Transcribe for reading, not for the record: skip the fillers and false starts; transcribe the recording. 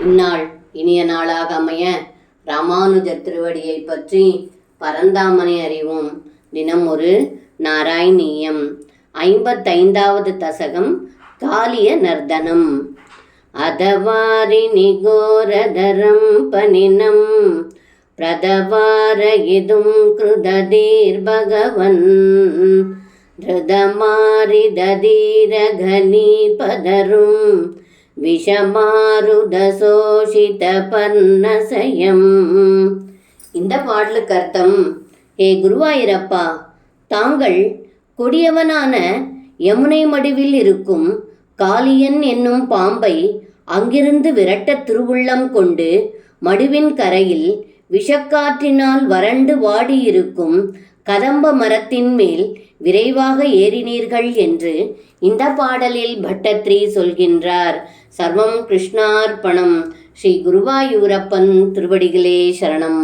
இந்நாள் இனிய நாளாக அமைய ராமானுஜர் திருவடியை பற்றி பரந்தாமனை அறிவோம். தினம் ஒரு நாராயணீயம். 55வது தசகம் காளிய நர்தனம். அதவாரி நிகோரதரம் பனினம் பிரதவார இதும் கிருததீர் பகவன் திருதமாரிதீரகனி பதரும் விஷமாருதசோஷித பர்ணசயம். இந்த பாடலுக்கு அர்த்தம்: ஏ குருவாயிரப்பா, தாங்கள் கொடியவனான யமுனை மடுவில் இருக்கும் காளியன் என்னும் பாம்பை அங்கிருந்து விரட்ட திருவுள்ளம் கொண்டு மடுவின் கரையில் விஷக்காற்றினால் வறண்டு வாடியிருக்கும் கதம்ப மரத்தின் மேல் விரைவாக ஏறினீர்கள் என்று இந்த பாடலில் பட்டத்ரி சொல்கின்றார். சர்வம் கிருஷ்ணார்ப்பணம். ஸ்ரீ குருவாயூரப்பன் திருவடிகளே சரணம்.